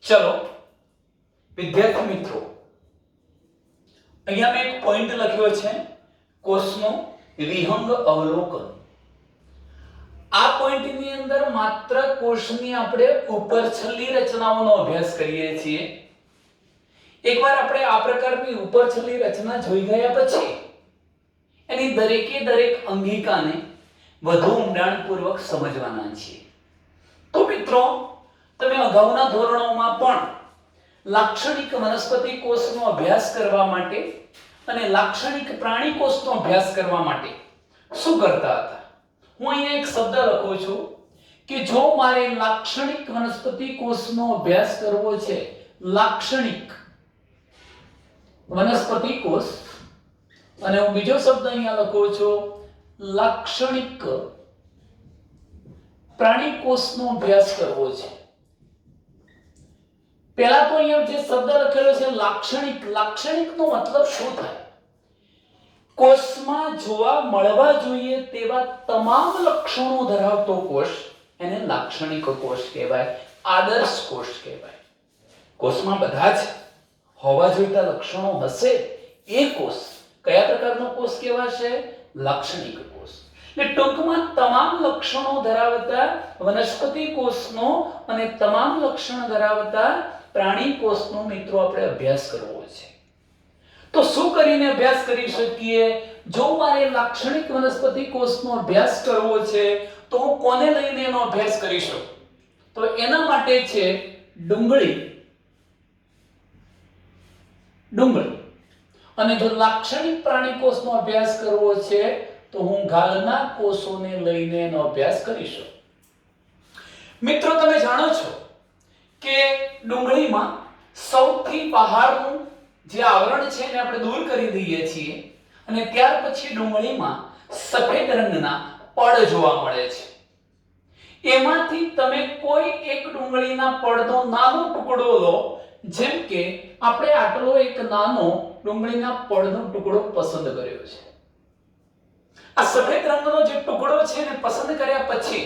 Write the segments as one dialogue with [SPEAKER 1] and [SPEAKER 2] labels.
[SPEAKER 1] चलो विद्यार्थी मित्रों, અહીંયા મેં એક પોઈન્ટ લખ્યો છે કોષનો વિહંગ અવલોકન। આ પોઈન્ટની અંદર માત્ર કોષની આપણે ઉપરછલ્લી રચનાઓનો અભ્યાસ કરીએ છીએ। એકવાર આપણે આ પ્રકારની ઉપરછલ્લી રચના જોઈ ગયા પછી એની દરેકે દરેક અંગિકાને વધુ ઊંડાણપૂર્વક સમજવાના છીએ। તો મિત્રો, તમે અગાઉના ધોરણોમાં પણ લાક્ષણિક વનસ્પતિ કોષનો અભ્યાસ કરવા માટે અને લાક્ષણિક પ્રાણી કોષનો અભ્યાસ કરવા માટે શું કરતા હતા? હું અહીંયા એક શબ્દ લખું છું કે જો મારે લાક્ષણિક વનસ્પતિ કોષનો અભ્યાસ કરવો છે, લાક્ષણિક વનસ્પતિ કોષ, અને હું બીજો શબ્દ અહીંયા લખું છું લાક્ષણિક પ્રાણી કોષનો અભ્યાસ કરવો છે। પહેલા તો અહીંયા જે શબ્દ લખેલો છે લાક્ષણિક, લાક્ષણિકનો મતલબ શું થાય? કોષમાં જોવા મળવા જોઈએ તેવા તમામ લક્ષણો ધરાવતો કોષ એને લાક્ષણિક કોષ કહેવાય, આદર્શ કોષ કહેવાય। કોષમાં બધા જ હોવા જોઈતા લક્ષણો હશે એ કોષ કયા પ્રકારનો કોષ કહેવાશે? લાક્ષણિક કોષ। એટલે ટૂંકમાં તમામ લક્ષણો ધરાવતા વનસ્પતિ કોષનો અને તમામ લક્ષણ ધરાવતા પ્રાણી કોષનો મિત્રો આપણે અભ્યાસ કરવો છે। તો શું કરીને અભ્યાસ કરી શકીએ? જો મારે લાક્ષણિક વનસ્પતિ કોષનો અભ્યાસ કરવો છે તો હું કોને લઈને એનો અભ્યાસ કરી શકું? તો એના માટે છે ડુંગળી। અને જો લાક્ષણિક પ્રાણી કોષનો અભ્યાસ કરવો છે તો હું ગાલના કોષોને લઈને એનો અભ્યાસ કરી શકું। મિત્રો, તમે જાણો છો કે ડુંગળીમાં સૌથી બહારનું જે આવરણ છે એને આપણે દૂર કરી દઈએ છીએ અને ત્યાર પછી ડુંગળીમાં સફેદ રંગના પડ જોવા મળે છે। એમાંથી તમે કોઈ એક ડુંગળીના પડનો નાનો ટુકડો લો, જેમ કે આપણે આટલો એક નાનો ડુંગળીના પડનો ટુકડો પસંદ કર્યો છે। આ સફેદ રંગનો જે ટુકડો છે એને પસંદ કર્યા પછી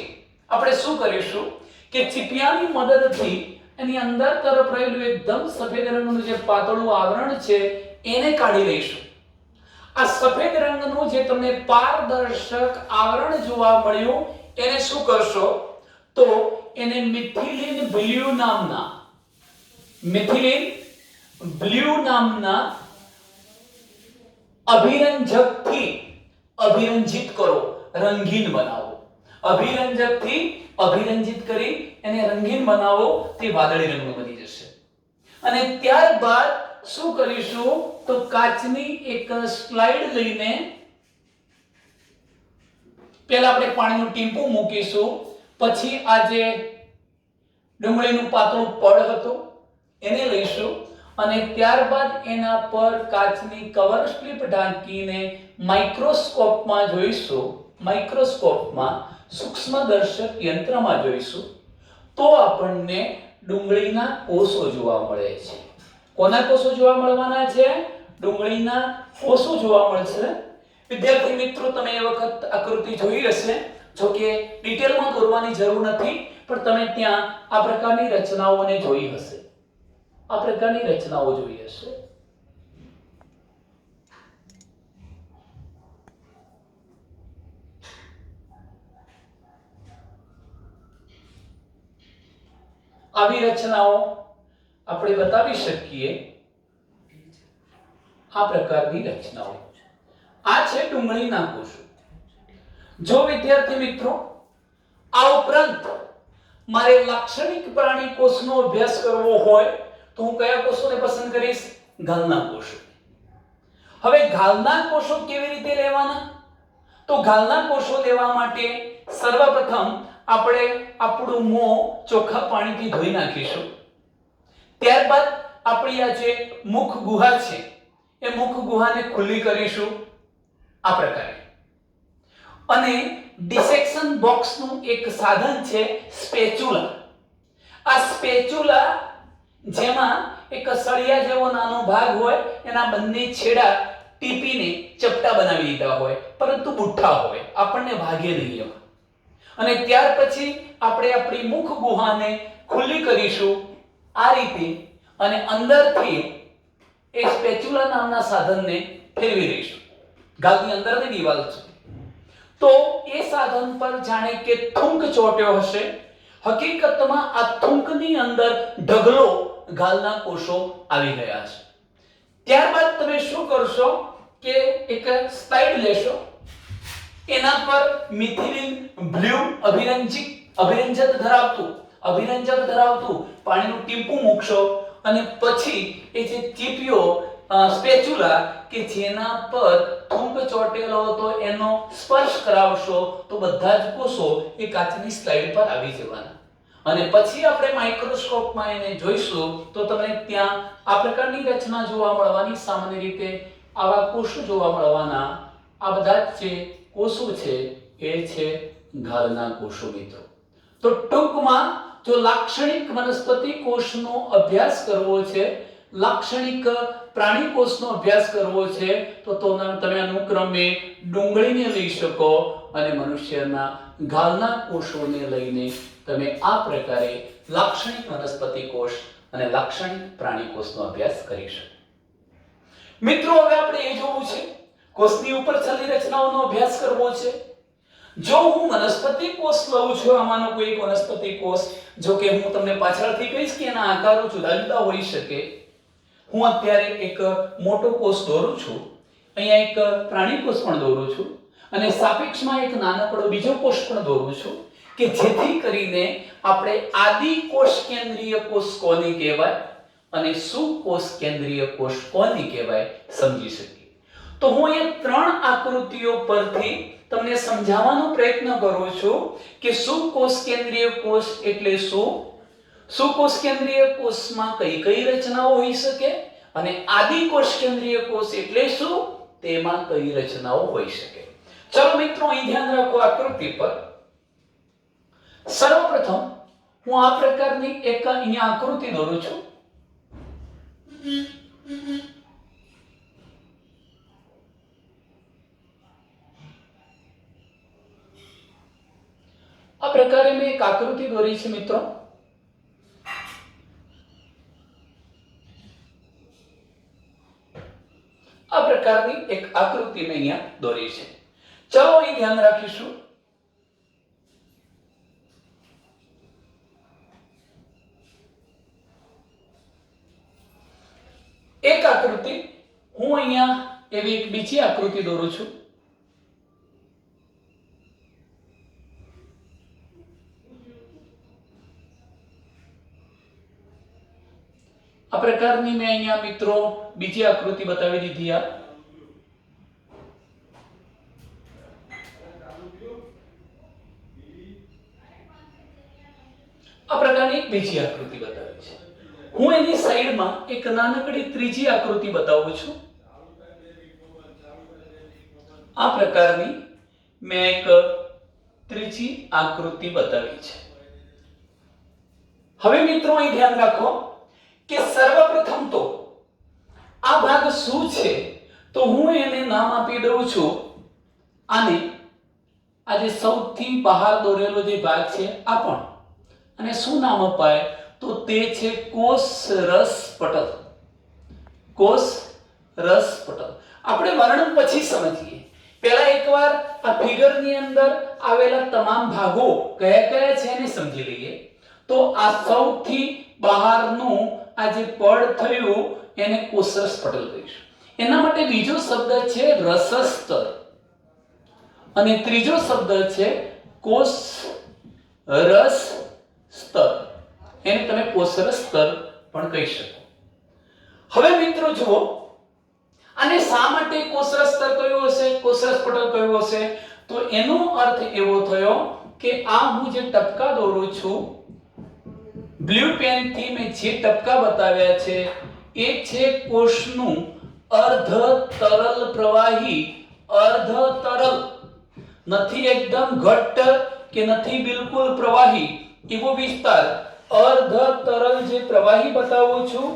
[SPEAKER 1] આપણે શું કરીશું કે ચીપિયાની મદદથી એની અંદર તરફ રહેલું એકદમ સફેદ રંગનું જે પાતળું આવરણ છે એને કાઢી લઈશું। આ સફેદ રંગનું જે તમને પારદર્શક આવરણ જોવા મળ્યું એને શું કરશો? તો એને મિથિલિન બ્લુ નામના અભિરંજકથી અભિરંજિત કરો, રંગીન બનાવો। અભિરંજકથી અભિરંજિત કરી એને રંગીન બનાવો, તે વાદળી રંગનું બની જશે। અને ત્યારબાદ શું કરીશું તો કાચની એક સ્લાઇડ લઈને પહેલા આપણે પાણીનું ટીમ્પું મૂકીશું, પછી આ જે ડુંગળીનું પાતળું પડ હતું એને લઈશું અને ત્યારબાદ એના પર કાચની કવર સ્લિપ ઢાંકીને માઇક્રોસ્કોપમાં જોઈશું, માઇક્રોસ્કોપમાં સૂક્ષ્મદર્શક યંત્રમાં જોઈશું તો આપણને ડુંગળીના કોષો જોવા મળે છે। કોના કોષો જોવા મળવાના છે? ડુંગળીના કોષો જોવા મળશે। વિદ્યાર્થી મિત્રો, તમે એ વખત આકૃતિ જોઈ હશે, જો કે ડિટેલમાં દોરવાની જરૂર નથી, પણ તમે ત્યાં આ પ્રકારની રચનાઓને જોઈ હશે, આ પ્રકારની રચનાઓ જોઈ હશે। આવી રચનાઓ આપણે બતાવી શકીએ, આ પ્રકારની રચનાઓ। આ છે ડુંગળીના કોષો। જો વિદ્યાર્થી મિત્રો આ ઉપરાંત મારે લાક્ષણિક પ્રાણી કોષનો અભ્યાસ કરવો હોય તો હું કયા કોષોને પસંદ કરીશ? ગાલના કોષો। હવે ગાલના કોષો કેવી રીતે લેવાના? તો ગાલના કોષો લેવા માટે સર્વપ્રથમ આપણે આપણું મોં ચોખ્ખા પાણીથી ધોઈ નાખીશું। ત્યારબાદ આપણી આ જે મુખ ગુહા છે એ મુખ ગુહાને ખુલ્લી કરીશું આ પ્રકારે। અને ડિસેક્શન બોક્સનું એક સાધન છે સ્પેચ્યુલા। આ સ્પેચ્યુલા જેમાં એક સળિયા જેવો નાનો ભાગ હોય, એના બંને છેડા ટીપીને ચપટા બનાવી દીધા હોય, પરંતુ બુઠ્ઠા હોય, આપણને ભાગે નહીં એવા। અને ત્યાર પછી આપણે આપણી મુખ ગુહાને ખુલ્લી કરીશું આ રીતે અને અંદરથી એક સ્પેચ્યુલા નામના સાધનને ફેરવી દઈશું. ગાલની અંદરની દિવાલ છે તો એ સાધન પર જાણે કે થૂંક ચોટ્યો હશે. હકીકતમાં આ થૂંકની અંદર ઢગલો ગાલના કોષો આવી ગયા છે. ત્યારબાદ તમે શું કરશો કે એક સ્લાઇડ લેશો, એના પર મિથિલિન બ્લુ અભિરંજક ધરાવતું પાણીનું ટીપું મૂકશો અને પછી એ જે ચીપિયો સ્પેચ્યુલા કે જેના પર થૂંક ચોટેલો હતો એનો સ્પર્શ કરાવશો તો બધા જ કોષો એ કાચની સ્લાઇડ પર આવી જવાના અને પછી આપણે માઇક્રોસ્કોપમાં એને જોઈશું તો તમને ત્યાં આ પ્રકારની રચના જોવા મળવાની. સામાન્ય રીતે આવા કોષો જોવા મળવાના. આ બધા જ જે કોષો છે એ છે ગાલના કોષો મિત્રો. તો ટૂંકમાં જો લાક્ષણિક વનસ્પતિ કોષનો અભ્યાસ કરવો છે, લાક્ષણિક પ્રાણી કોષનો અભ્યાસ કરવો છે તો તમે અનુક્રમે ડુંગળીને લઈ શકો અને મનુષ્યના ગાલના કોષોને લઈને તમે આ પ્રકારે લાક્ષણિક વનસ્પતિ કોષ અને લાક્ષણિક પ્રાણી કોષનો અભ્યાસ કરી શકો. મિત્રો હવે આપણે એ જોવું છે કોષની ઉપર છેલ્લી રચનાઓનો અભ્યાસ કરવો છે. જો હું વનસ્પતિ કોષ લઉં છું, આમાંનો કોઈ એક વનસ્પતિ કોષ, જો કે હું તમને પાછળથી કહીશ કે એના આકારો જુદા જુદા હોઈ શકે. હું અત્યારે એક મોટો કોષ દોરું છું, અહીંયા એક પ્રાણી કોષ પણ દોરું છું અને સાપેક્ષમાં એક નાનકડો બીજો કોષ પણ દોરું છું કે જેથી કરીને આપણે આદિ કોષ કેન્દ્રીય કોષ કોને કહેવાય અને સુકોષ કેન્દ્રીય કોષ કોને કહેવાય સમજી શકીએ. તો હું અહીંયા ત્રણ આકૃતિઓ પરથી તમને સમજાવવાનો પ્રયત્ન કરું છું કે સુકોષ કેન્દ્રીય કોષ એટલે શું, સુકોષ કેન્દ્રીય કોષમાં કઈ કઈ રચનાઓ હોઈ શકે અને આદિ કોષ કેન્દ્રીય કોષ એટલે શું, તેમાં કઈ રચનાઓ હોઈ શકે. ચલો મિત્રો અહીં ધ્યાન રાખો આકૃતિ પર. સર્વપ્રથમ હું આ પ્રકારની એક અહીંયા આકૃતિ દોરું છું. આ પ્રકારે મેં એક આકૃતિ દોરી છે મિત્રો. આ પ્રકારની એક આકૃતિ મેં અહીંયા દોરી છે. ચાલો અહીં ધ્યાન રાખીશું. એક આકૃતિ હું અહીંયા એવી એક બીજી આકૃતિ દોરું છું. આ પ્રકારની મેં અહીંયા મિત્રો બીજી આકૃતિ બતાવી દીધી. આ પ્રકારની બીજી આકૃતિ બતાવી છે. હું એની સાઈડમાં એક નાનકડી ત્રીજી આકૃતિ બતાવું છું. આ પ્રકારની મેં એક ત્રીજી આકૃતિ બતાવી છે. હવે મિત્રો અહીં ધ્યાન રાખો કે સર્વપ્રથમ તો આ ભાગ શું છે તો હું એને નામ આપી દઉં છું આને, આ જે સૌથી બહાર દોરેલો જે ભાગ છે આ પણ, અને શું નામ અપાય તો તે છે કોષરસ પટલ. કોષરસ પટલ આપણે વર્ણન પછી સમજીએ. પહેલા એકવાર આ ફિગરની અંદર આવેલા તમામ ભાગો કયા કયા છે એને સમજી લઈએ. તો આ સૌથી બહારનું આ જે પડ થયું એને કોષરસ પટલ કહીશું. એના માટે બીજો શબ્દ છે રસસ્તર અને ત્રીજો શબ્દ છે કોષરસ સ્તર. એને તમે કોષરસ સ્તર પણ કહી શકો. હવે મિત્રો જુઓ, આને શા માટે કોષરસ સ્તર કહ્યું હશે, કોષરસ પટલ કહ્યું હશે? તો એનો અર્થ એવો થયો કે આ હું જે ટપકા દોરું છું, બ્લુ પેન થી મેં જે ટપકા બતાવ્યા છે એ છે કોષનું અર્ધ તરલ પ્રવાહી, અર્ધ તરલ, નથી એકદમ ઘટ્ટ કે નથી બિલકુલ પ્રવાહી એવો વિસ્તાર, અર્ધ તરલ જે પ્રવાહી બતાવું છું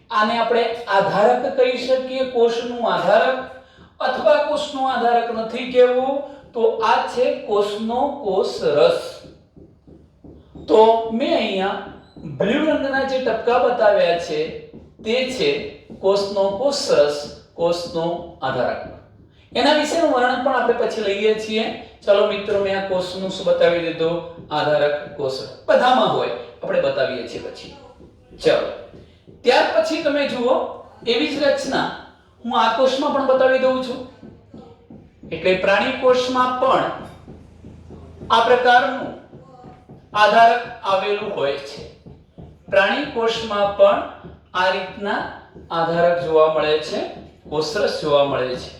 [SPEAKER 1] આને આપણે આધારક કહી શકીએ, કોષનું આધારક, અથવા કોષનું આધારક નથી કહેવું તો આ છે કોષનો કોષરસ. તો મેં અહીંયા બ્લુ રંગના જે ટપકા બતાવ્યા છે તે છે કોષનો કોષરસ, કોષનો આધારક. એના વિશેનું વર્ણન પણ આપણે પછી લઈએ છીએ. ચલો મિત્રો, મેં આ કોષનું શું બતાવી દીધું? આધારક, કોષરસ. બધામાં હોય, આપણે બતાવીએ છીએ પછી. ચલો, ત્યાર પછી તમે જુઓ એવી જ રચના હું આ કોષમાં પણ બતાવી દઉં છું. એટલે પ્રાણી કોષમાં પણ આ પ્રકારનું આધારક આવેલું હોય છે. પ્રાણી કોષમાં પણ આ રીતના આધારક જોવા મળે છે, કોષરસ જોવા મળે છે.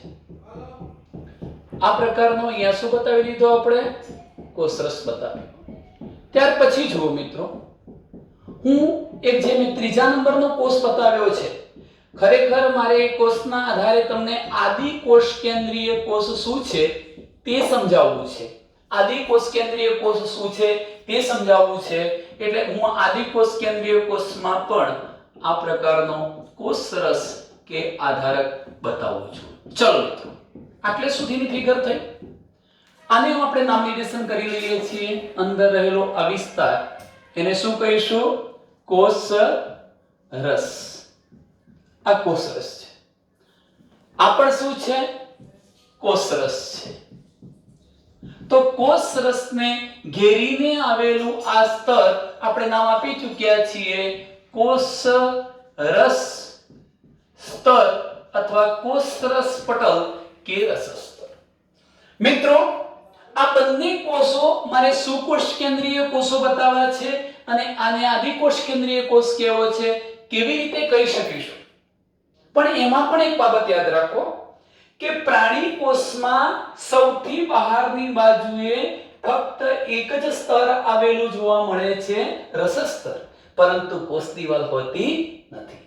[SPEAKER 1] આ પ્રકારનો અહીંયા શું બતાવી દીધો આપણે? કોષરસ બતાવ્યો. ત્યાર પછી જુઓ મિત્રો, હું એક જે મેં ત્રીજા નંબરનો કોષ બતાવ્યો છે, ખરેખર મારે એ કોષના આધારે તમને આદિ કોષ કેન્દ્રીય કોષ શું છે તે સમજાવવું છે. આદિ કોષ કેન્દ્રીય કોષ શું છે તે સમજાવવું છે. એટલે હું આદિ કોષ કેન્દ્રીય કોષમાં પણ આ પ્રકારનો કોષરસ કે આધારક બતાવું છું. ચલો મિત્રો, આટલે સુધીની ફિગર થઈ. આને આપણે નામ નિર્દેશન કરી લઈએ છીએ. અંદર રહેલો આ વિસ્તાર એને શું કહીશું? કોષરસ. આ કોષરસ છે. આ પણ શું છે? કોષરસ છે. તો કોષરસને ઘેરીને આવેલું આ સ્તર આપણે નામ આપી ચૂક્યા છીએ કોષરસ સ્તર અથવા કોષરસ પટલ કે રસસ્તર. મિત્રો, આ બંને કોષો મારે સુકોષ કેન્દ્રીય કોષો બતાવવા છે અને આને આદિકોષ કેન્દ્રીય કોષ કેવો છે કેવી રીતે કહી શકીશું? પણ એમાં પણ એક બાબત યાદ રાખો કે પ્રાણી કોષમાં સૌથી બહારની બાજુએ ફક્ત એક જ સ્તર આવેલું જોવા મળે છે, રસસ્તર, પરંતુ કોષ દિવાલ હોતી નથી.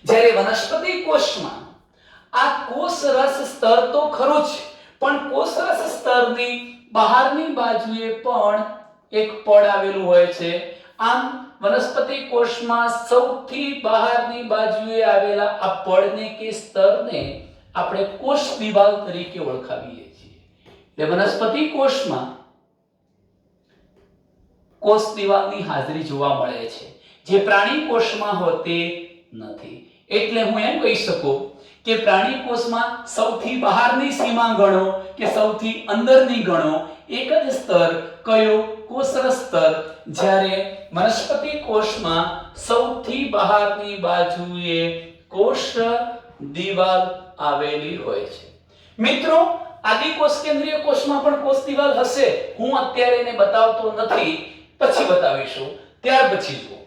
[SPEAKER 1] જ્યારે વનસ્પતિ કોષમાં આ કોષરસ સ્તર તો ખરું જ, પણ કોષરસ સ્તરની બહારની બાજુએ પણ એક પડ આવેલું હોય છે. આમ વનસ્પતિ કોષમાં સૌથી બહારની બાજુએ આવેલા આ પડને કે સ્તરને આપણે કોષ દિવાલ તરીકે ઓળખાવીએ છીએ. એટલે વનસ્પતિ કોષમાં કોષ દિવાલની હાજરી જોવા મળે છે, જે પ્રાણી કોષમાં હોતી નથી. એટલે હું એમ કહી શકું કે પ્રાણી કોષમાં સૌથી બહારની સીમા ગણો કે સૌથી અંદરની ગણો, એક જ સ્તર કયો? કોષરસ સ્તર. જ્યારે વનસ્પતિ કોષમાં સૌથી બહારની બાજુએ કોષ દિવાલ આવેલી હોય છે. મિત્રો, આદિકોષ કેન્દ્રીય કોષમાં પણ કોષ દિવાલ હશે. હું અત્યારે એને બતાવતો નથી, પછી બતાવીશું. ત્યાર પછી જુઓ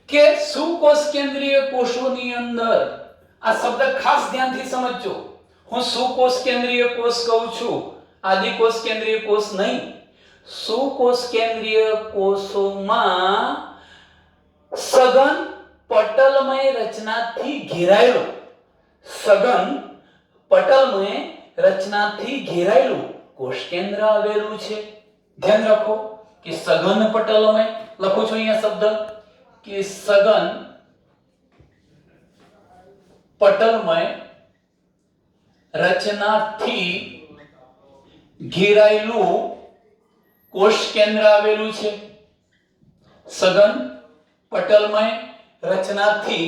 [SPEAKER 1] કે સુકોષ કેન્દ્રીય કોષોની અંદર આ શબ્દ ખાસ ધ્યાનથી સમજજો. હું સુકોષ કેન્દ્રીય કોષ કહું છું, આદિકોષ કેન્દ્રીય કોષ નહીં. સુકોષ કેન્દ્રીય કોષોમાં સઘન પટલમય રચનાથી ઘેરાયેલું, સઘન પટલમય રચનાથી ઘેરાયેલું કોષ કેન્દ્ર આવેલું છે. ધ્યાન રાખો કે સઘન પટલમય, લખું છું અહીંયા શબ્દ કે સઘન પટલમય રચનાથી ઘેરાયેલું કોષ કેન્દ્ર આવેલું છે. સઘન પટલમય રચનાથી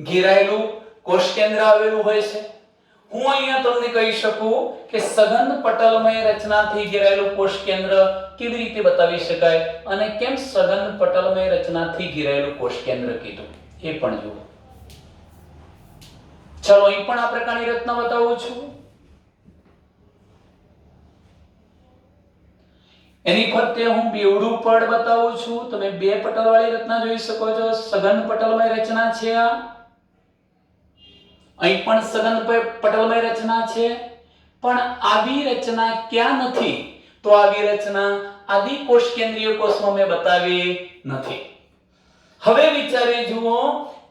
[SPEAKER 1] ઘેરાયેલું કોષ કેન્દ્ર આવેલું હોય છે. હું અહીંયા તમને કહી શકું કે સઘન પટલમય રચનાથી ઘેરાયેલું કોષ કેન્દ્ર કેવી રીતે બતાવી શકાય અને કેમ સઘન પટલમય રચનાથી ઘેરાયેલું કોષ કેન્દ્ર કીધું એ પણ જુઓ. ચલો, અહીં પણ આ પ્રકારની રચના બતાવું છું. એની ફરતે હું બેવડું પડ બતાવું છું. તમે બે પટલવાળી રચના જોઈ શકો છો. સઘન પટલમય રચના છે આ. અહીં પણ સઘન પટલમય રચના છે, પણ આવી રચના ક્યાં નથી? તો આવી રચના આદિકોષ કેન્દ્રીય કોષમાં મેં બતાવી નથી. હવે વિચારી જુઓ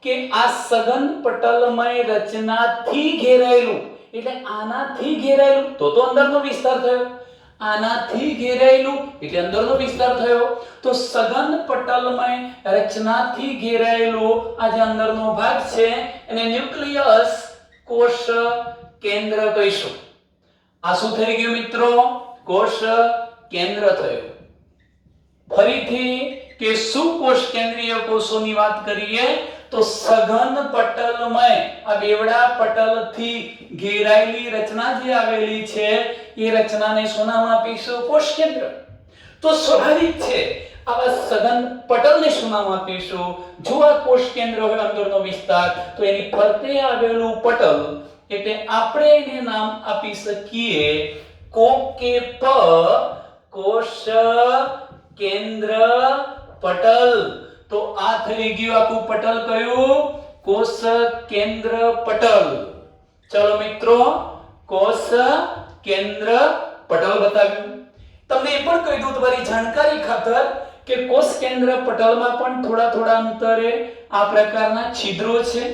[SPEAKER 1] કે આ સઘન પટલમય રચનાથી ઘેરાયેલું, એટલે આનાથી ઘેરાયેલું તો અંદરનો વિસ્તાર થયો. આનાથી ઘેરાયેલું એટલે અંદરનો વિસ્તાર થયો. તો સઘન પટલમય રચનાથી ઘેરાયેલો આ જે અંદરનો ભાગ છે એને ન્યુક્લિયસ કોષ કેન્દ્ર કહીશું. આ શું થઈ ગયું મિત્રો? કોષ કેન્દ્ર થયું. ફરીથી કે સુકોષ કેન્દ્રીય કોષોની વાત કરીએ તો સઘન પટલમય આ બેવડા પટલથી ઘેરાયેલી રચના જે આવેલી છે એ રચનાને શું નામ આપીશું? કોષ કેન્દ્ર. તો સ્વાભાવિક છે આવા સઘન પટલને શું નામ આપીશું? જો આ કોષ કેન્દ્ર હોય અંદરનો વિસ્તાર તો એની ફરતે આવેલું પટલ એટલે આપણે એને નામ આપી શકીએ કોકેપ કોષ કેન્દ્ર પટલ. તો આ થઈ ગયું આખું પટલ કયું? કોષ કેન્દ્ર પટલ. ચલો મિત્રો, કોષ કેન્દ્ર પટલ બતાવ્યું. તમને એ પણ કહી દઉં તમારી જાણકારી ખાતર કે કોષ કેન્દ્ર પટલમાં પણ થોડા થોડા અંતરે આ પ્રકારના છિદ્રો છે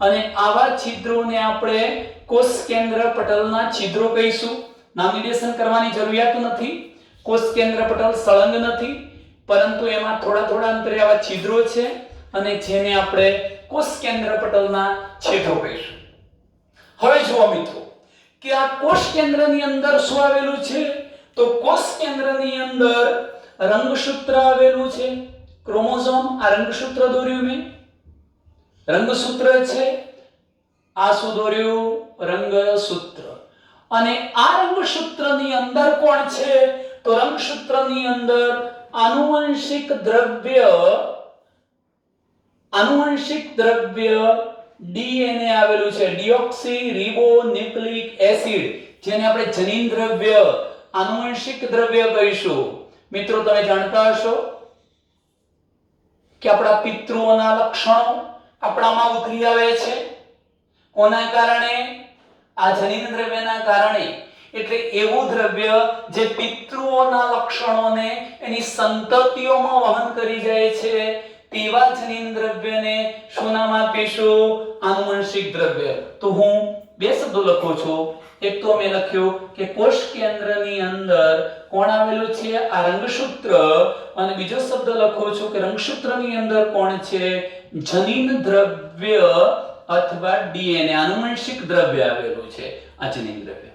[SPEAKER 1] અને આવા છિદ્રોને આપણે કોષ કેન્દ્ર પટલના છિદ્રો કહીશું. નામનિર્દેશન કરવાની જરૂરિયાત નથી. કોષ કેન્દ્ર પટલ સળંગ નથી, પરંતુ એમાં થોડા થોડા અંતરે આવા છિદ્રો છે અને જેને આપણે કોષ કેન્દ્ર પટલના છિદ્રો કહીશું. હવે જુઓ મિત્રો કે આ કોષ કેન્દ્રની અંદર શું આવેલું છે? તો કોષ કેન્દ્રની અંદર રંગસૂત્ર આવેલું છે. ક્રોમોઝોમ, આ રંગસૂત્ર દોર્યું મેં. રંગસૂત્ર છે, આ શું દોર્યું? રંગસૂત્ર. અને આ રંગસૂત્રની અંદર કોણ છે? તો રંગસૂત્રની અંદર આનુવંશિક દ્રવ્ય ડીએનએ આવેલું છે. ડીઓક્સી રિબોન્યુક્લિક એસિડ, જેને આપણે જનીન દ્રવ્ય, આનુવંશિક દ્રવ્ય કહીશું. મિત્રો તમે જાણતા હશો કે આપણા પિતૃઓના લક્ષણો આપણામાં ઉતરી આવે છે. કોના કારણે? આ જનીન દ્રવ્યના કારણે. એટલે એવું દ્રવ્ય જે પિતૃઓના લક્ષણોને એની સંતતિઓમાં વહન કરી જાય છે તેવા જનીન દ્રવ્યને શું નામ આપીશું? આનુવંશિક દ્રવ્ય. તો હું બે શબ્દો લખું છું. એક તો મેં લખ્યું કે કોષ કેન્દ્રની અંદર કોણ આવેલું છે? આ રંગસૂત્ર. અને બીજો શબ્દ લખું છું કે રંગસૂત્રની અંદર કોણ છે? જનીન દ્રવ્ય અથવા ડીએનએ, આનુવંશિક દ્રવ્ય આવેલું છે. આ જનીન દ્રવ્ય.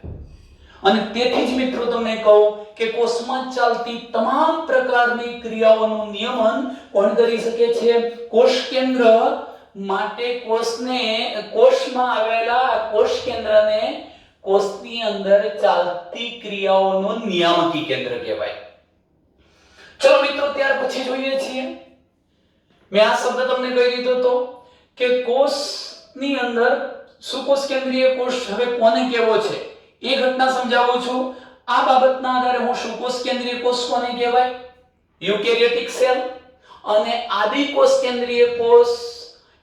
[SPEAKER 1] અને તેથી જ મિત્રો તમને કહું કે કોષમાં ચાલતી તમામ પ્રકારની ક્રિયાઓનું નિયમન કોણ કરી શકે છે? કોષ કેન્દ્ર. માટે કોષમાં આવેલા કોષ કેન્દ્રને કોષની અંદર ચાલતી ક્રિયાઓનું નિયામકી કેન્દ્ર કહેવાય. ચલો મિત્રો, ત્યાર પછી જોઈએ છીએ. મેં આ શબ્દ તમને કહી દીધો હતો કે કોષની અંદર સુકોષ કેન્દ્રીય કોષ હવે કોને કહેવો છે એ ઘટના સમજાવું છું. આ બાબતના આધારે હું સુકોષ કેન્દ્રીય કોષ કોને કહેવાય? Eukaryotic cell. અને આદિકોષ કેન્દ્રીય કોષ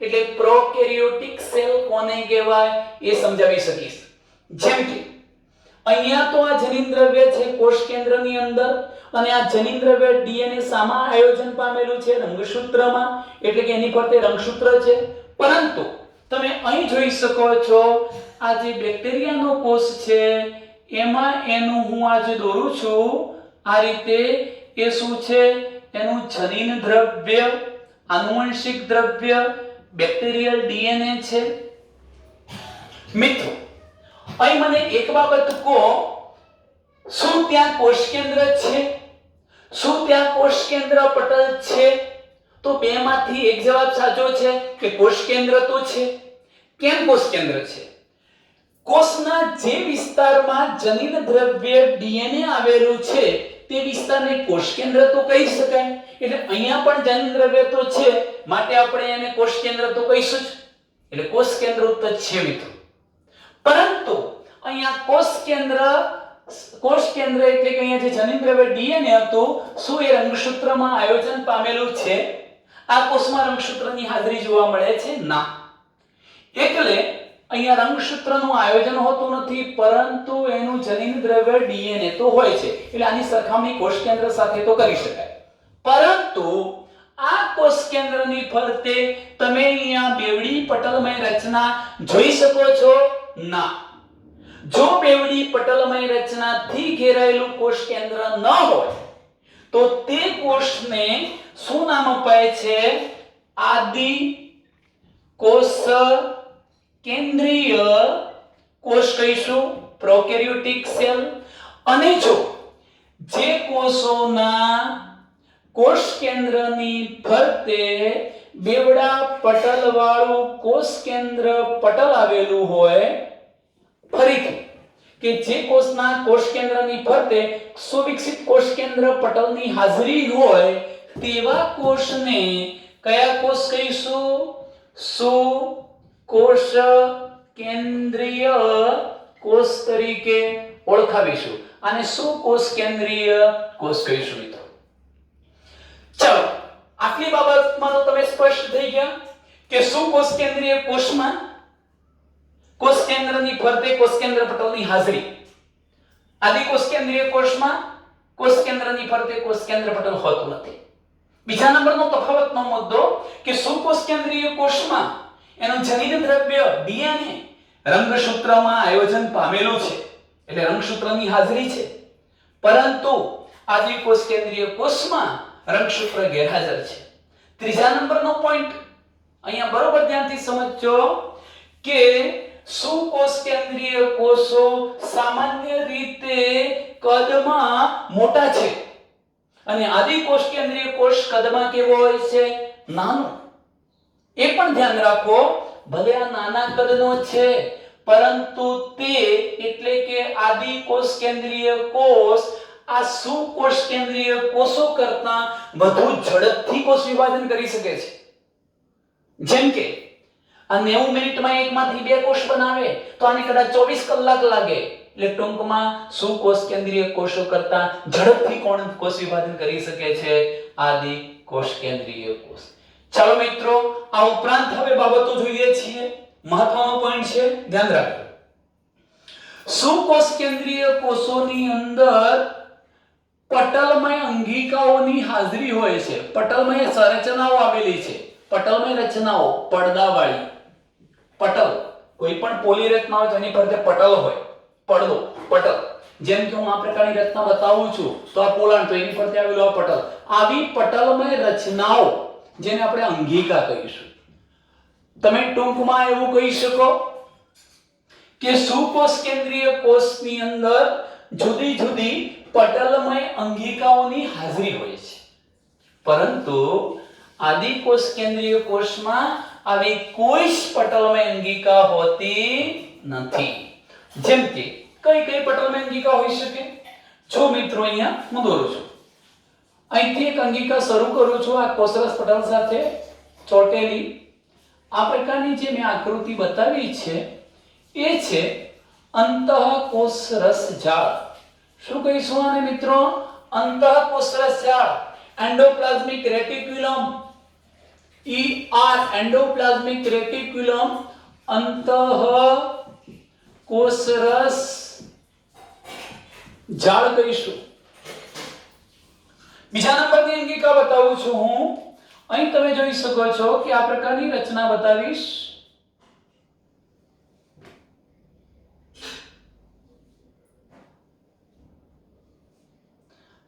[SPEAKER 1] એટલે પ્રોકેરિયોટિક સેલ કોને કહેવાય એ સમજાવી શકીશ. જેમ કે અહીંયા તો આ જનીન દ્રવ્ય છે કોષ કેન્દ્રની અંદર, અને આ જનીન દ્રવ્ય ડીએનએ સામા આયોજન પામેલું છે રંગસૂત્રમાં, એટલે કે એની ફરતે રંગસૂત્ર છે. પરંતુ તમે અહીં જોઈ શકો છો આ જે બેક્ટેરિયાનો કોષ છે એમાં એનું હું આજે દોરું છું આ રીતે. એ શું છે? એનું જનીન દ્રવ્ય, આનુવંશિક દ્રવ્ય, બેક્ટેરિયલ ડીએનએ છે. મિત્રો અહીં મને એક બાબત કહો, શું ત્યાં કોષ કેન્દ્ર છે? શું ત્યાં કોષ કેન્દ્ર પટલ છે? તો બેમાંથી એક જવાબ સાચો છે કે કોષ કેન્દ્ર તો છે. કેમ કોષ કેન્દ્ર છે? કોષના જે વિસ્તારમાં જનીન દ્રવ્ય ડીએનએ આવેલું છે તે વિસ્તારને કોષ કેન્દ્ર તો કહી શકાય. એટલે અહીંયા પણ જનીન દ્રવ્ય તો છે, માટે આપણે એને કોષ કેન્દ્ર તો કહીશું જ. એટલે કોષ કેન્દ્ર તો છે મિત્રો. પરંતુ અહીંયા કોષ કેન્દ્ર એટલે કે અહીંયા જે જનીન દ્રવ્ય ડીએનએ હતું, શું એ રંગસૂત્રમાં આયોજન પામેલું છે? આ કોષમાં રંગસૂત્રની હાજરી જોવા મળે છે? ના. એટલે અહીંયા રંગસૂત્રનું આયોજન હોતું નથી, પરંતુ એનું જનીન દ્રવ્ય ડીએનએ તો હોય છે. એટલે આની સરખામણી કોષ કેન્દ્ર સાથે તો કરી શકાય. પરંતુ આ કોષ કેન્દ્રની ફરતે તમે અહીંયા બેવડી પટલમય રચના જોઈ શકો છો? ના. જો બેવડી પટલમય રચનાથી ઘેરાયેલું કોષ કેન્દ્ર ન હોય તો તે કોષને શું નામ અપાય છે? આદિ કોષ કેન્દ્રીય કોષ કહીશું, પ્રોકેરિયોટિક સેલ. અને જો જે કોષોના કોષ કેન્દ્રની ફરતે બેવડા પટલ વાળું કોષ કેન્દ્ર પટલ આવેલું હોય, ફરીથી કે જે કોષના કોષ કેન્દ્રની ફરતે સુવિકસિત કોષ કેન્દ્ર પટલની હાજરી હોય તેવા કોષને કયા કોષ કહીશું? સુકોષ કેન્દ્રીય કોષ તરીકે ઓળખાવીશું. આને સુકોષ કેન્દ્રીય કોષ કહીશું મિત્રો. ચાલો, આટલી બાબતમાં તો તમે સ્પષ્ટ થઈ ગયા કે સુકોષ કેન્દ્રીય કોષમાં કોષ કેન્દ્રની ફરતે કોષ કેન્દ્ર પટલની હાજરી, આદિકોષ કેન્દ્રીય કોષમાં કોષ કેન્દ્રની ફરતે કોષ કેન્દ્ર પટલ હોતું નથી. બીજા નંબરનો તફાવતનો મુદ્દો કે સુકોષ કેન્દ્રીય કોષમાં એનું જનીન દ્રવ્ય ડીએનએ રંગસૂત્રમાં આયોજન પામેલું છે, એટલે રંગસૂત્રની હાજરી છે, પરંતુ આદિકોષ કેન્દ્રીય કોષમાં રંગસૂત્ર ગેરહાજર છે. ત્રીજા નંબરનો પોઈન્ટ અહીંયા બરોબર ધ્યાનથી સમજજો કે સુકોષ કેન્દ્રીય કોષો સામાન્ય રીતે કદમાં મોટા છે અને આદિકોષ કેન્દ્રીય કોષ કદમાં કેવો હોય છે? નાનો. એ પણ ધ્યાન રાખો, ભલે આ નાના કદનો છે પરંતુ તે એટલે કે આદિકોષ કેન્દ્રીય કોષ આ સુકોષ કેન્દ્રીય કોષો કરતા વધુ ઝડપથી કોષ વિભાજન કરી શકે છે. જેમ કે આ 90 મિનિટમાં એકમાંથી બે કોષ બનાવે તો આને કદાચ 24 કલાક લાગે, એટલે ટૂંકમાં સુકોષ કેન્દ્રીય કોષો કરતા ઝડપથી કોષ વિભાજન કરી શકે છે આદિકોષ કેન્દ્રીય કોષ. ચાલો મિત્રો, આ ઉપરાંત હવે બાબતો જોઈએ છીએ. મહત્વનો પોઈન્ટ છે, ધ્યાન રાખો. સુકોષ કેન્દ્રીય કોષોની અંદર પટલમય અંગિકાઓની હાજરી હોય છે. પટલમય સંરચનાઓ આવેલી છે. પટલમય રચનાઓ પડદાવાળી પટલ, કોઈ પણ પોલી રચના હોય તેની ફરતે પટલ હોય, પડદો, પટલ. જેમ કે હું આ પ્રકારની રચના બતાવું છું તો આ પોલાણ, તો એની ફરતે આવેલું આ પટલ. આવી પટલમય રચનાઓ જેને આપણે અંગિકા કહીશું. તમે ટૂંકમાં એવું કહી શકો કે સુકોષ કેન્દ્રીય કોષની અંદર જુદી જુદી પટલમય અંગિકાઓની હાજરી હોય છે, પરંતુ આદિકોષ કેન્દ્રીય કોષમાં આવી કોઈ જ પટલમય અંગિકા હોતી નથી. જેમ કે કઈ કઈ પટલમય અંગિકા હોઈ શકે? જો મિત્રો અહીંયા હું દોરું છું, અહીંથી એક અંગિકા શરૂ કરું છું આ કોષરસ પટલ સાથે ચોટેલી. આ પ્રકારની જે મેં આકૃતિ બતાવી છે એ છે અંતઃકોષરસ જાળ. શું કહીશું આને મિત્રો? અંતઃકોષરસ જાળ. Endoplasmic reticulum, ER endoplasmic reticulum, અંતઃકોષરસ જાળ કહીશું. બીજા નંબરની અંગિકા બતાવું છું હું. અહીં તમે જોઈ શકો છો કે આ પ્રકારની રચના બતાવીશ.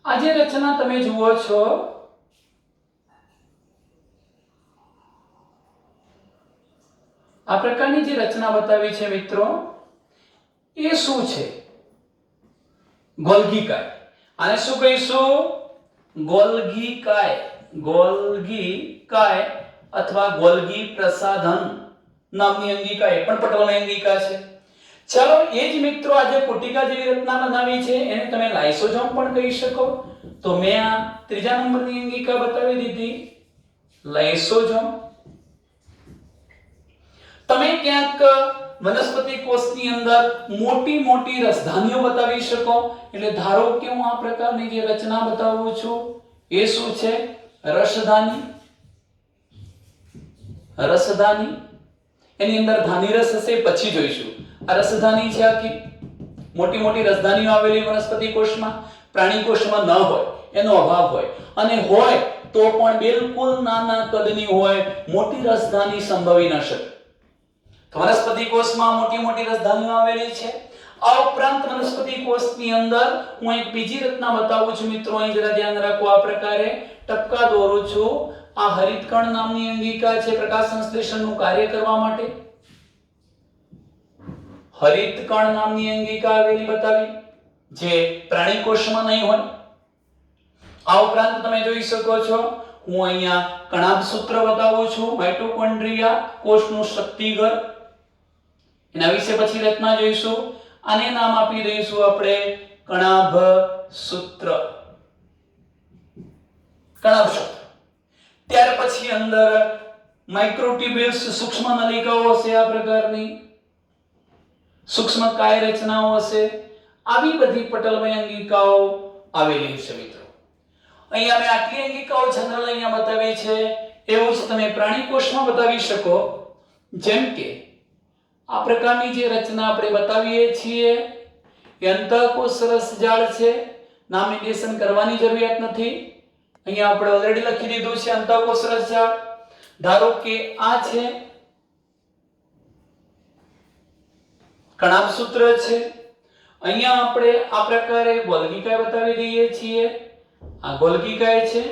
[SPEAKER 1] આ જે રચના તમે જુઓ છો આ પ્રકારની જે રચના બતાવી છે મિત્રો એ શું છે? ગોલ્ગી કાય. આને શું કહીશું? ગોલ્ગી કાય. ગોલ્ગી કાય અથવા ગોલ્ગી પ્રસાધન નામની અંગિકા એ પણ પટલમય અંગિકા છે. ચાલો, એ જ મિત્રો આજે પુટિકા જેવી રચના બનાવી છે એને તમે લાઇસોસોમ પણ કહી શકો. તો મેં આ ત્રીજા નંબરની અંગિકા બતાવી દીધી, લાઇસોસોમ. તમે ક્યાંક વનસ્પતિ કોષની અંદર મોટી મોટી રસધાનીઓ બતાવી શકો. એટલે ધારો કે હું આ પ્રકારની જે રચના બતાવું છું એ શું છે? રસધાની. રસધાની એની અંદર ધાની રસ હશે, પછી જોઈશું. આ રસધાની છે, આખી મોટી મોટી રસધાનીઓ આવેલી વનસ્પતિ કોષમાં. પ્રાણી કોષમાં ન હોય, એનો અભાવ હોય, અને હોય તો પણ બિલકુલ નાના કદની હોય, મોટી રસધાની સંભવી ન શકે. વનસ્પતિ કોષમાં મોટી મોટી રસધાનીઓ આવેલી છે. આ ઉપરાંત વનસ્પતિ કોષની અંદર હું એક બીજી રચના બતાવું છું મિત્રો. અહીં જરા ધ્યાન રાખો. આ પ્રકારે ટપકા દોરું છું. આ હરિતકણ નામની અંગિકા છે પ્રકાશ સંશ્લેષણનું કાર્ય કરવા માટે. હરિતકણ નામની અંગિકા આવેલી બતાવી, જે પ્રાણી કોષમાં નહીં હોય. આ ઉપરાંત તમે જોઈ શકો છો હું અહીંયા કણાભ સૂત્ર બતાવું છું. માઇટોકોન્ડ્રિયા કોષનું શક્તિઘર, એના વિશે પછી રચના જોઈશું. આને નામ આપી દઈશું આપણે કણાભ સૂત્ર. કણાભ સૂત્ર. ત્યાર પછી અંદર માઇક્રોટ્યુબ્યુલ્સ સૂક્ષ્મ નલિકાઓ હશે, આ પ્રકારની સૂક્ષ્મ કાય રચનાઓ હશે. આવી બધી પટલમય અંગિકાઓ આવેલી છે મિત્રો. અહીંયા મેં આટલી અંગિકાઓ જનરલ અહીંયા બતાવી છે, એવું જ તમે પ્રાણી કોષમાં બતાવી શકો. જેમ કે આ પ્રકારની જે રચના આપણે બતાવીએ છીએ એ અંતઃકોષ રસજાળ છે. નામ નિર્દેશન કરવાની જરૂરિયાત નથી, અહીંયા આપણે ઓલરેડી લખી દીધું છે અંતઃકોષ રસજાળ. ધારો કે આ છે કણાભ સૂત્ર છે. અહીંયા આપણે આ પ્રકારે ગોલ્ગીકાય બતાવી દઈએ છીએ. આ ગોલ્ગીકાય છે.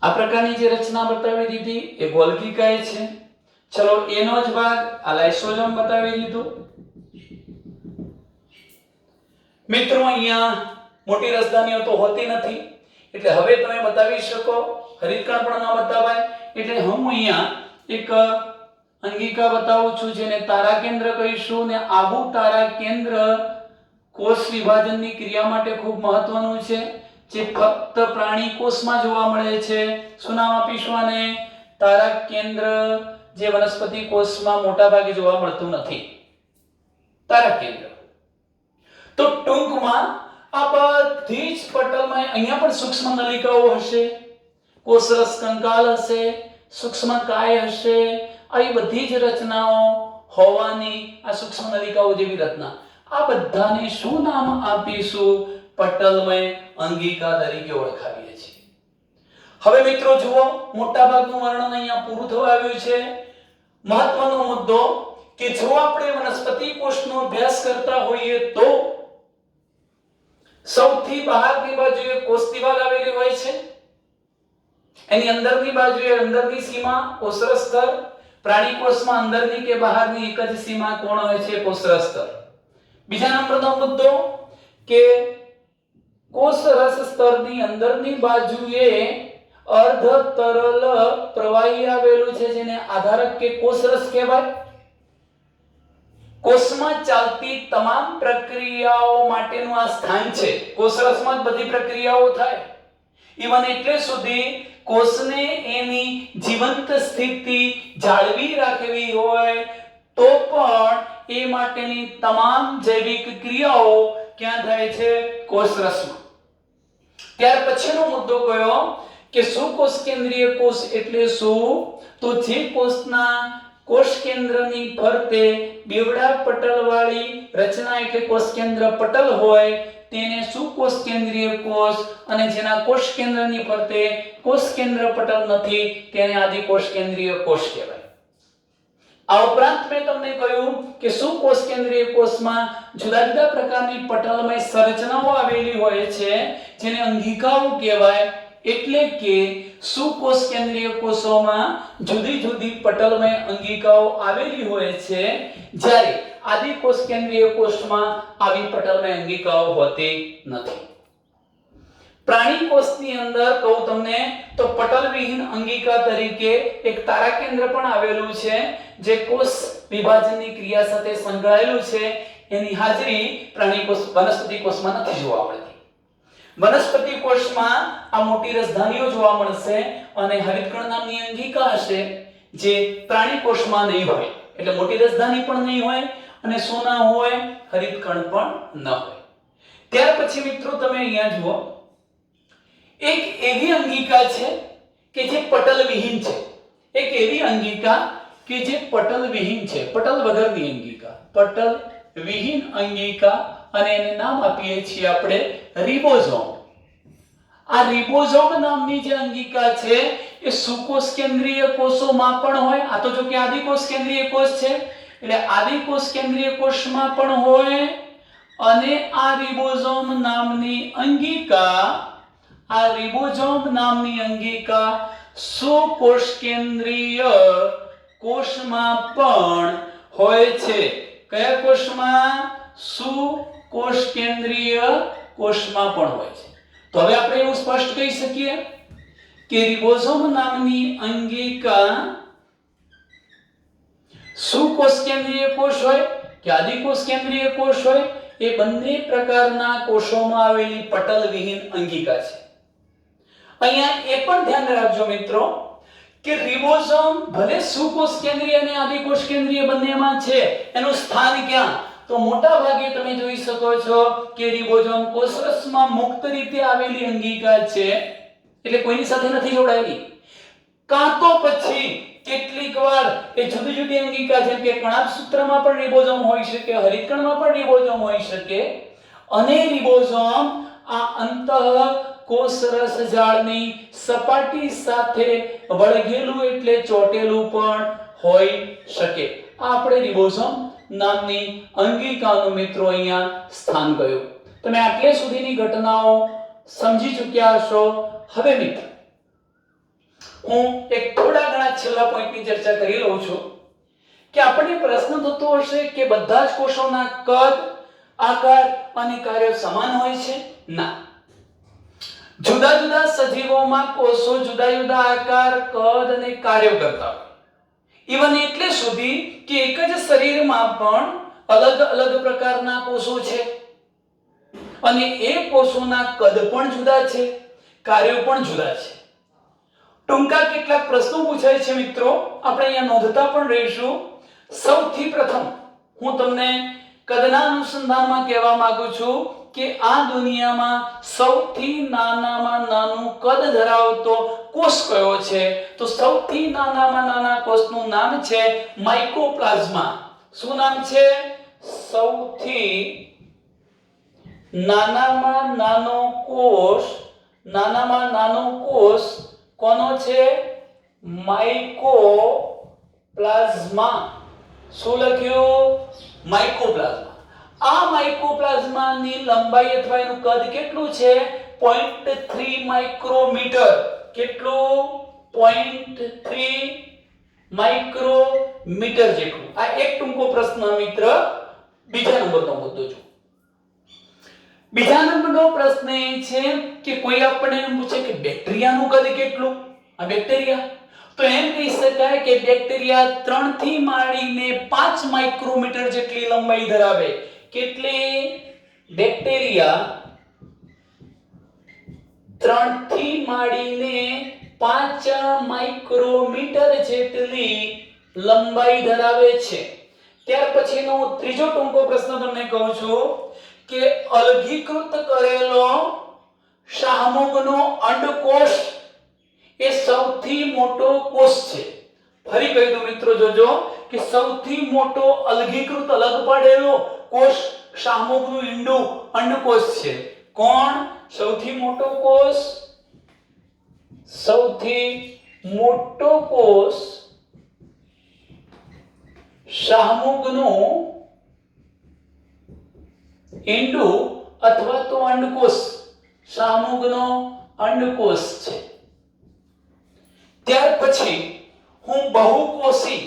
[SPEAKER 1] આ પ્રકારની જે રચના બતાવી દીધી એ ગોલ્ગીકાય છે. ચલો એનો જ ભાગ આ લાઇસોસોમ બતાવી દીધું. મિત્રો અહીંયા મોટી રાજધાનીઓ તો હોતી નથી, એટલે હવે તમે બતાવી શકો. હરિતકણ પણ ન બતાવાય, એટલે હું અહીંયા એક અંગિકા બતાવું છું જેને તારા કેન્દ્ર કહીશું. ને આવું તારા કેન્દ્ર કોષ વિભાજનની ક્રિયા માટે ખૂબ મહત્વનું છે, જે ફક્ત પ્રાણી કોષમાં જોવા મળે છે. શું નામ આપીશું આને? તારા કેન્દ્ર, જે વનસ્પતિ કોષમાં મોટા ભાગે જોવા મળતું નથી. તારા કેન્દ્ર. તો ટૂંકમાં આ બધી જ પટલમાં અહીંયા પણ સૂક્ષ્મ નલિકાઓ હશે, કોષરસ કંકાલ હશે, સૂક્ષ્મ કાય હશે. આવી બધી જ રચનાઓ હોવાની આ સૂક્ષ્મ નલિકાઓ જેવી રચના, આ બધાને શું નામ આપીશું? પટલમય અંગિકા તરીકે ઓળખાવીએ છીએ. હવે મિત્રો જુઓ, મોટા ભાગનું વર્ણન અહીંયા પૂરું થવા આવ્યું છે. મહત્વનો મુદ્દો કે જો આપણે વનસ્પતિ કોષનો અભ્યાસ કરતા હોઈએ તો સૌથી બહારની બાજુએ કોષ દિવાલ આવેલી હોય છે. એની અંદરની બાજુએ અંદરની સીમા કોષરસ સ્તર. પ્રાણી કોષમાં અંદરની કે બહારની એક જ સીમા કોણ હોય છે? કોષરસ સ્તર. બીજા નંબરનો મુદ્દો કે કોષરસ સ્તરની અંદરની બાજુએ અર્ધ તરલ પ્રવાહી આવેલું છે, જેને આધારક કે કોષરસ કહેવાય. કોષમાં ચાલતી તમામ પ્રક્રિયાઓ માટેનું આ સ્થાન છે. કોષરસમાં જ બધી પ્રક્રિયાઓ થાય. ઈવન એટલે સુધી કોષને એની જીવંત સ્થિતિ જાળવી રાખવી હોય તો પણ એ માટેની તમામ જૈવિક ક્રિયાઓ ક્યાં થાય છે? કોષરસમાં. ત્યાર પછીનો મુદ્દો કયો કે સુકોષ કેન્દ્રીય કોષ એટલે શું? તો જે કોષના કોષ કેન્દ્રની ફરતે બેવડા પટલવાળી રચના એટલે કોષ કેન્દ્ર પટલ હોય તેને સુકોષ કેન્દ્રીય કોષ, અને જેના કોષ કેન્દ્રની ફરતે કોષ કેન્દ્ર પટલ નથી તેને આદિકોષ કેન્દ્રીય કોષ કહેવાય. આ ઉપરાંત મેં તમને કહ્યું કે સુકોષ કેન્દ્રીય કોષમાં જુદા જુદા પ્રકારની પટલમય સંરચનાઓ આવેલી હોય છે જેને અંગિકાઓ કહેવાય. એટલે કે સુકોષ કેન્દ્રીય કોષોમાં જુદી જુદી પટલમય અંગિકાઓ આવેલી હોય છે, જ્યારે આદિકોષ કેન્દ્રીય કોષમાં આવી પટલમય અંગિકાઓ હોતી નથી. પ્રાણી કોષની અંદર કહું તમને તો પટલવિહીન અંગિકા તરીકે એક તારા કેન્દ્ર પણ આવેલું છે, જે કોષ વિભાજનની ક્રિયા સાથે સંકળાયેલું છે. એની હાજરી પ્રાણી કોષ વનસ્પતિ કોષમાં નથી જોવા મળતી. વનસ્પતિ કોષમાં આ મોટી રસધાનીઓ જોવા મળશે અને હરિતકણ નામની અંગિકા હશે, જે પ્રાણી કોષમાં નહીં હોય. એટલે મોટી રસધાની પણ નહીં હોય અને શું ના હોય? હરિતકણ પણ ન હોય. ત્યાર પછી મિત્રો તમે અહીંયા જુઓ, એક એવી અંગિકા છે કે જે પટલ વિહીન છે. એક એવી અંગિકા કે જે પટલ વિહીન છે, પટલ વગરની અંગિકા, પટલ વિહીન અંગિકા, અને એને નામ આપીએ છીએ આપણે રિબોઝોમ. આ રિબોઝોમ નામની જે અંગિકા છે એ સુકોષ કેન્દ્રીય કોષોમાં પણ હોય. આ તો જો કે આદિકોષ કેન્દ્રીય કોષ છે એટલે આદિકોષ કેન્દ્રીય કોષમાં પણ હોય. અને આ રિબોઝોમ નામની અંગિકા સુકોષ કેન્દ્રીય કોષમાં પણ હોય છે. કયા કોષમાં? સુકોષ કેન્દ્રીય કોષમાં પણ હોય છે. તો હવે આપણે એવું સ્પષ્ટ કહી શકીએ કે રિબોઝોમ નામની અંગિકા સુકોષ કેન્દ્રીય કોષ હોય કે આદિકોષ કેન્દ્રીય કોષ હોય, એ બંને પ્રકારના કોષોમાં આવેલી પટલવિહીન અંગિકા છે. અહીંયા એ પણ ધ્યાન રાખજો મિત્રો કે રિબોઝોમ ભલે સુકોષ કેન્દ્રીય અને આદિકોષ કેન્દ્રીય બંનેમાં છે, એનું સ્થાન ક્યાં? તો મોટા ભાગે તમે જોઈ શકો છો કે રિબોઝોમ કોષરસમાં મુક્ત રીતે આવેલી અંગિકા છે, એટલે કોઈની સાથે નથી જોડાયેલી. કાં તો પછી કેટલીક વાર એ જુદી જુદી અંગિકા, જેમ કે કણાભસૂત્રમાં પણ રિબોઝોમ હોઈ શકે, હરિતકણમાં પણ રિબોઝોમ હોઈ શકે, અને રિબોઝોમ આ અંતઃ કોષરસ જાળની સપાટી સાથે વળગેલું એટલે ચોટેલું પણ હોઈ શકે. આ આપણે રિબોઝોમ નામની અંગિકાનું મિત્રો અહીંયા સ્થાન ગયું. તમે આટલે સુધીની ઘટનાઓ સમજી ચૂક્યા હશો. હવે મિત્રો હું એક થોડા ઘણા છેલ્લા પોઈન્ટની ચર્ચા કરી લઉં છું કે આપણને પ્રશ્ન થતો હશે કે બધા જ કોષોના કદ, આકાર અને કાર્ય સમાન હોય છે? ના. જુદા જુદા સજીવોમાં કોષો જુદા જુદા આકાર, કદ અને કાર્યો કરતા હોય. ઇવન એટલે સુધી કે એક જ શરીરમાં પણ અલગ અલગ પ્રકારના કોષો છે અને એ કોષોના કદ પણ જુદા છે, કાર્યો પણ જુદા છે. ટૂંકા કેટલાક પ્રશ્નો પૂછાય છે મિત્રો, આપણે અહીંયા નોંધતા પણ રહીશું. સૌથી પ્રથમ હું તમને કદના અનુસંધાનમાં કહેવા માંગુ છું કે આ દુનિયામાં સૌથી નાનામાં નાનું કદ ધરાવતો કોષ કયો છે? તો સૌથી નાનામાં નાના કોષનું નામ છે માઇકોપ્લાઝ્મા. શું નામ છે? સૌથી નાનામાં નાનો કોષ કોનો છે? માઇકોપ્લાઝ્મા. શું લખ્યું? માઇકોપ્લાઝ્મા. આ માઇકોપ્લાઝ્માની લંબાઈ અથવા એનું કદ કેટલું છે? 0.3 માઇક્રોમીટર. કેટલું? 0.3 માઇક્રોમીટર જેટલું. આ એક ટૂંકો પ્રશ્ન મિત્ર. બીજા નંબરનો મુદ્દો જો. બીજા નંબરનો પ્રશ્ન એ છે કે કોઈ આપણને એમ પૂછે કે બેક્ટેરિયાનું કદ કેટલું? આ બેક્ટેરિયા, તો એમ કહી શકાય કે બેક્ટેરિયા 3 થી માંડીને 5 માઇક્રોમીટર જેટલી લંબાઈ ધરાવે. કેટલી? બેક્ટેરિયા 3 થી માંડીને 5 માઇક્રોમીટર જેટલી લંબાઈ ધરાવે છે. ત્યાર પછીનો ત્રીજો ટૂંકો પ્રશ્ન તમને કહું છું કે અલગીકૃત કરેલો શાહમૃગનો અંડકોષ એ સૌથી મોટો કોષ છે. ફરી કહી દઉં મિત્રો, જોજો કે સૌથી મોટો અલગીકૃત અલગ પાડેલો કોષ શાહમૃગનું ઈંડું અંડકોષ છે. કોણ? સૌથી મોટો કોષ, સૌથી મોટો કોષ શાહમૃગનું ઈંડું અથવા તો અંડકોષ, શાહમૃગનો અંડકોષ છે. ત્યાર પછી હું બહુકોષી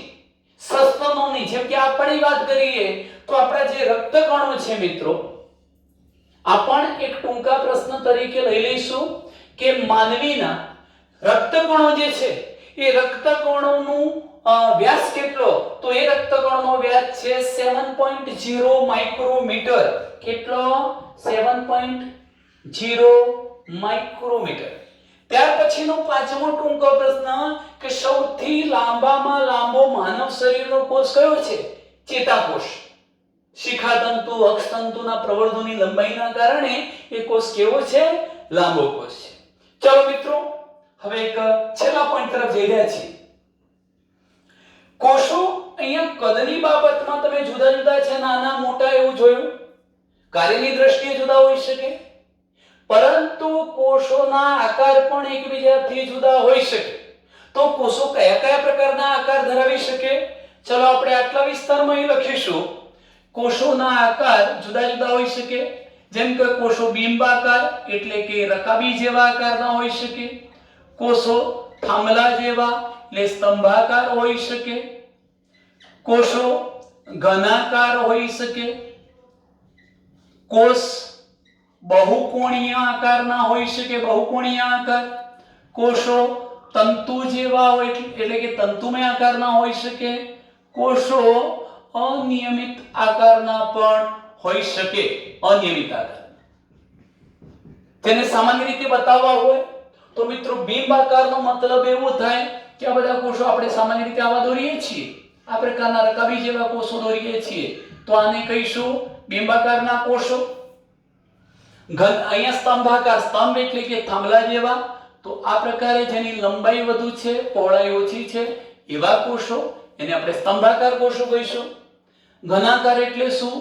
[SPEAKER 1] સસ્તનોની, જેમ કે આપણે વાત કરીએ તો આપણા જે રક્તકણો છે મિત્રો, આ પણ એક ટૂંકા પ્રશ્ન તરીકે લઈ લઈશું કે માનવીના રક્તકણો જે છે એ રક્તકણોનું વ્યાસ કેટલો? તો એ રક્તકણનો વ્યાસ છે 7.0 માઇક્રોમીટર. કેટલો? 7.0 માઇક્રોમીટર. ત્યાર પછીનો પાંચમો ટૂંકો પ્રશ્ન કે સૌથી લાંબામાં લાંબો માનવ શરીરનો કોષ કયો છે? ચેતાકોષ. શિખાતંતુ, અક્ષતંતુના પ્રવર્ધોની લંબાઈના કારણે એ કોષ કેવો છે? લાંબો કોષ છે. ચલો મિત્રો, હવે એક છેલ્લા પોઈન્ટ તરફ જઈ રહ્યા છીએ. કોષો અહીંયા કદની બાબતમાં તમે જુદા જુદા છે, નાના મોટા એવું જોયું. કાર્યની દ્રષ્ટિએ જુદા હોઈ શકે, પરંતુ કોષોના આકાર પણ એકબીજાથી જુદા હોઈ શકે. તો કોષો કયા કયા પ્રકારના આકાર ધરાવી શકે? ચલો આપણે આટલા વિસ્તારમાં અહીં લખીશું. કોષોના આકાર જુદા જુદા હોઈ શકે, જેમ કે કોષો બિંબાકાર એટલે કે રકાબી જેવા આકારના હોઈ શકે, કોષો થાંભલા જેવા એટલે સ્તંભાકાર હોઈ શકે, કોષો ઘનાકાર હોઈ શકે, કોષ બહુકોણીય આકારના હોઈ શકે, બહુકોણીય આકાર, કોષો તંતુ જેવા હોય એટલે કે તંતુમય આકારના હોઈ શકે, કોષો અનિયમિત આકારના પણ હોઈ શકે, અનિયમિત આકાર. જેને સામાન્ય રીતે બતાવવા હોય તો મિત્રો બિંબ આકારનો મતલબ એવો થાય કે આ બધા કોષો આપણે સામાન્ય રીતે આવા દોરીએ છીએ, આ પ્રકારના રકાબી જેવા કોષો દોરીએ છીએ, તો આને કહીશું બિંબાકારના કોષો. અહીંયા સ્તંભાકાર, સ્તંભ એટલે કે થાંભલા જેવા, તો આ પ્રકારે જેની લંબાઈ વધુ છે પહોળાઈ ઓછી છે એવા કોષો, એને આપણે સ્તંભાકાર કોષો કહીશું. ઘનાકાર એટલે શું?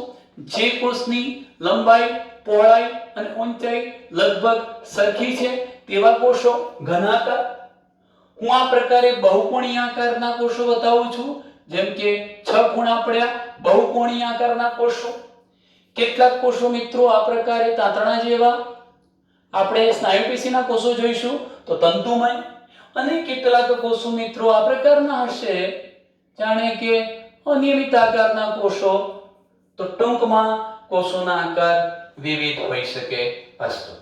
[SPEAKER 1] જે કોષની લંબાઈ, પહોળાઈ અને ઊંચાઈ લગભગ સરખી છે તેવા કોષો ઘનાકાર. હું આ પ્રકારે બહુકોણીય આકારના કોષો બતાવું છું, જેમ કે 6 ખૂણા પડ્યા, બહુકોણીય આકારના કોષો. કેટલાક કોષો મિત્રો આ પ્રકારે તાંતણા જેવા, આપણે સ્નાયુ પેશીના કોષો જોઈશું તો તંતુમય, અને કેટલાક કોષો મિત્રો આ પ્રકારના હશે જાણે કે અનિયમિત આકારના કોષો. તો ટૂંકમાં કોષોના આકાર વિવિધ હોઈ શકે. અસ્તુ.